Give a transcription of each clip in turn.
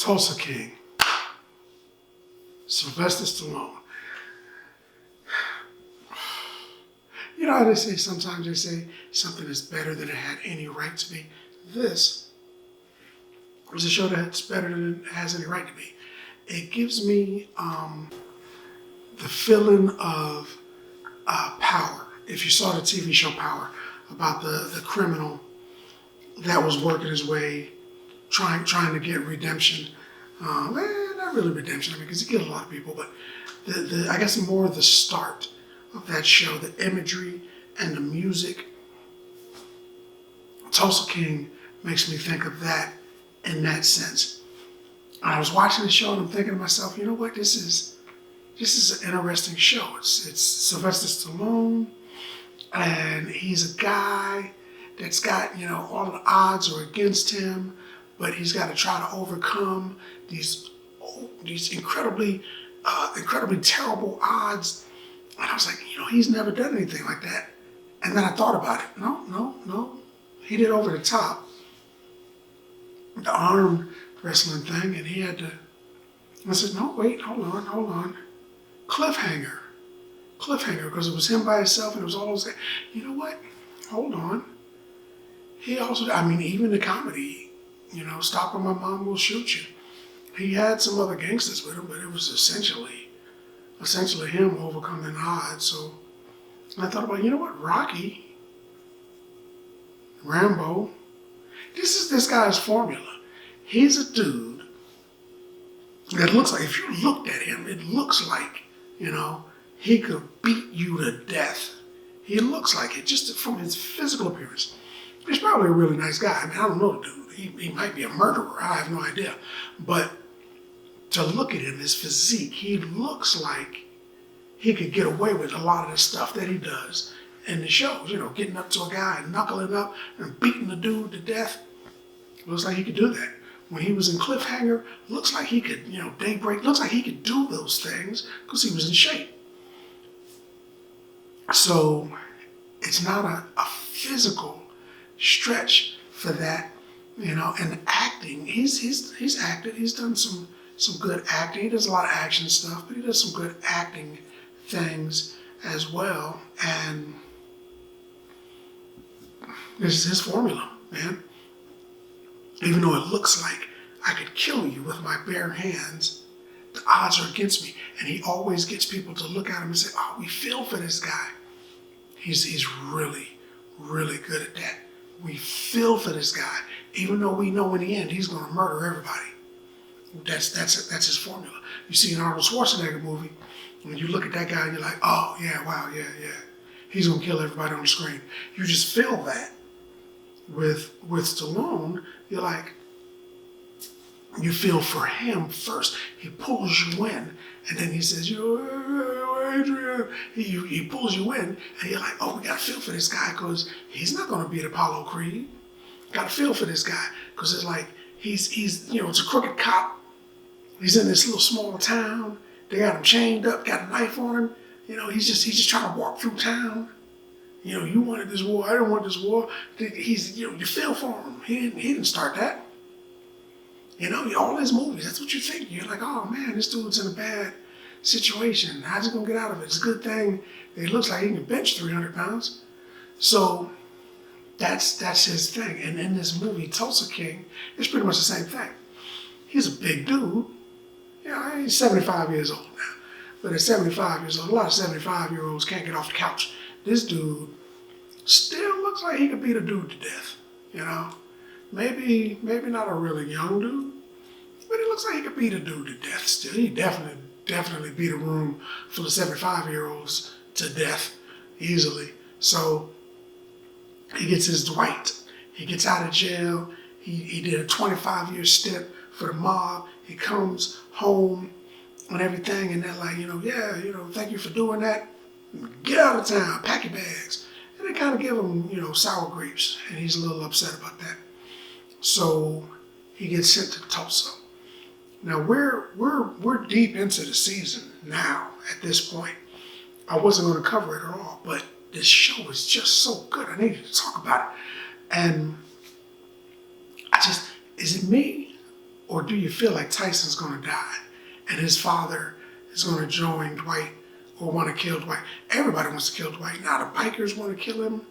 Tulsa King, Sylvester Stallone. You know how they say sometimes they say something is better than it had any right to be? This is a show that's better than it has any right to be. It gives me the feeling of power. If you saw the TV show Power, about the criminal that was working his way, trying to get redemption. Not really redemption, I mean, because he killed a lot of people, but I guess more the start of that show, the imagery and the music. Tulsa King makes me think of that in that sense. I was watching the show and I'm thinking to myself, you know what, this is an interesting show. It's Sylvester Stallone, and he's a guy that's got, you know, all of the odds are against him, but he's got to try to overcome these incredibly terrible odds. And I was like, you know, he's never done anything like that. And then I thought about it. No. He did over the top, the arm wrestling thing, and he had to. I said, no, wait, hold on. Cliffhanger, because it was him by himself, and it was all those. You know what? Hold on. He also, I mean, even the comedy, you know, Stop or My Mom Will Shoot You. He had some other gangsters with him, but it was essentially him overcoming odds. So I thought about, you know what, Rocky, Rambo, this is this guy's formula. He's a dude that looks like, if you looked at him, it looks like, you know, he could beat you to death. He looks like it, just from his physical appearance. He's probably a really nice guy. I mean, I don't know the dude. He might be a murderer. I have no idea. But to look at him, his physique, he looks like he could get away with a lot of the stuff that he does in the shows. You know, getting up to a guy and knuckling up and beating the dude to death. Looks like he could do that. When he was in Cliffhanger, looks like he could, you know, Daybreak, looks like he could do those things because he was in shape. So it's not a physical stretch for that, you know. And acting, he's acted. He's done some good acting. He does a lot of action stuff, but he does some good acting things as well. And this is his formula, man. Even though it looks like I could kill you with my bare hands, the odds are against me. And he always gets people to look at him and say, oh, we feel for this guy. He's really, really good at that. We feel for this guy, even though we know in the end he's going to murder everybody. That's his formula. You see an Arnold Schwarzenegger movie, when you look at that guy and you're like, oh, yeah, wow, yeah. He's going to kill everybody on the screen. You just feel that. With Stallone, you're like, you feel for him first. He pulls you in, and then he says, Adrian. He pulls you in, and you're like, oh, we got to feel for this guy because he's not going to beat Apollo Creed. Got to feel for this guy because it's like he's you know, it's a crooked cop. He's in this little small town. They got him chained up, got a knife on him. You know, he's just trying to walk through town. You know, you wanted this war, I didn't want this war. He's, you know, you feel for him. He didn't start that. You know, all his movies, that's what you think. You're like, oh man, this dude's in a bad situation. How's he gonna get out of it? It's a good thing that it looks like he can bench 300 pounds. So that's his thing. And in this movie, Tulsa King, it's pretty much the same thing. He's a big dude. You know, he's 75 years old now. But at 75 years old, a lot of 75-year-olds can't get off the couch. This dude still looks like he could beat a dude to death, you know? Maybe not a really young dude, but he looks like he could beat a dude to death still. He definitely beat a room full of 75-year-olds to death easily. So he gets his Dwight. He gets out of jail. He did a 25-year stint for the mob. He comes home and everything, and they're like, you know, yeah, you know, thank you for doing that. Get out of town, pack your bags. And they kind of give him, you know, sour grapes, and he's a little upset about that. So he gets sent to Tulsa. Now we're deep into the season now at this point. I wasn't going to cover it at all, but this show is just so good. I needed to talk about it. And is it me? Or do you feel like Tyson's going to die and his father is going to join Dwight or want to kill Dwight? Everybody wants to kill Dwight. Now the bikers want to kill him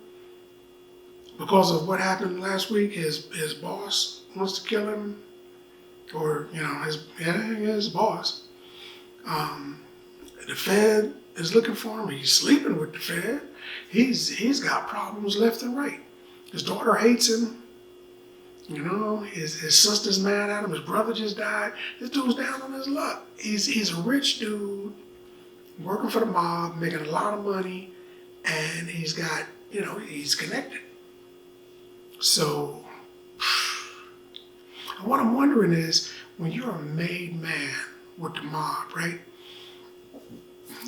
because of what happened last week. His boss wants to kill him, or his boss. The Fed is looking for him. He's sleeping with the Fed. He's got problems left and right. His daughter hates him. His sister's mad at him. His brother just died. This dude's down on his luck. He's a rich dude working for the mob, making a lot of money, and he's got, he's connected. So what I'm wondering is, when you're a made man with the mob, right?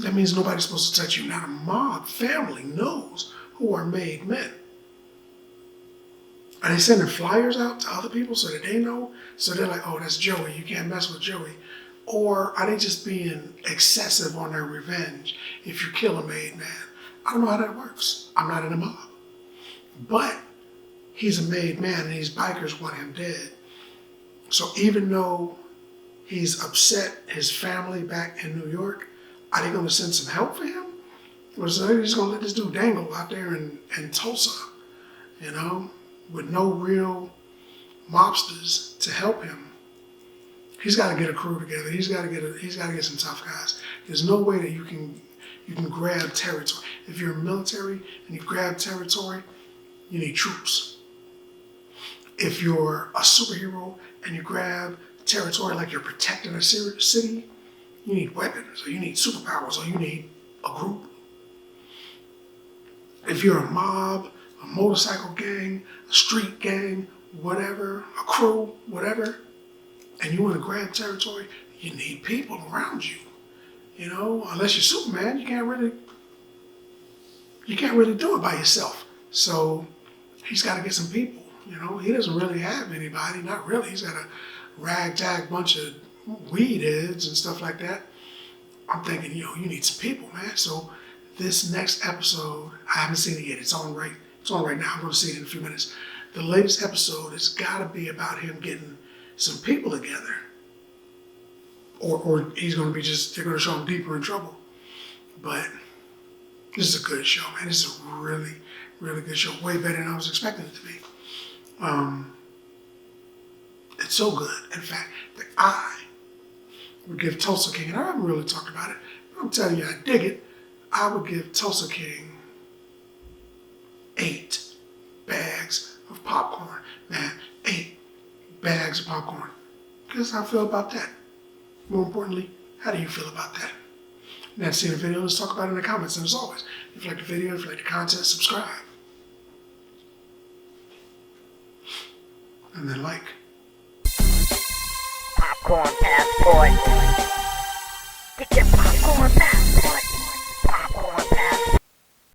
That means nobody's supposed to touch you. Now the mob family knows who are made men. Are they sending flyers out to other people so that they know? So they're like, oh, that's Joey. You can't mess with Joey. Or are they just being excessive on their revenge if you kill a made man? I don't know how that works. I'm not in the mob. But he's a made man and these bikers want him dead. So even though he's upset his family back in New York, are they going to send some help for him? Or is they just going to let this dude dangle out there in Tulsa, with no real mobsters to help him? He's got to get a crew together. He's got to get some tough guys. There's no way that you can grab territory. If you're military and you grab territory, you need troops. If you're a superhero and you grab territory like you're protecting a city, you need weapons, or you need superpowers, or you need a group. If you're a mob, a motorcycle gang, a street gang, whatever, a crew, whatever, and you want to grab territory, you need people around you. Unless you're Superman, you can't really do it by yourself. So he's got to get some people. He doesn't really have anybody, not really. He's got a ragtag bunch of weed heads and stuff like that. I'm thinking, you need some people, man. So this next episode, I haven't seen it yet. It's on right now. I'm going to see it in a few minutes. The latest episode has got to be about him getting some people together. Or he's going to be they're going to show him deeper in trouble. But this is a good show, man. This is a really, really good show. Way better than I was expecting it to be. It's so good. In fact, I would give Tulsa King, and I haven't really talked about it, but I'm telling you, I dig it. I would give Tulsa King 8 bags of popcorn. Man, 8 bags of popcorn. Guess how I feel about that. More importantly, how do you feel about that? Now, see the video, let's talk about it in the comments. And as always, if you like the video, if you like the content, subscribe. And then like. Popcorn passport. Get your popcorn passport.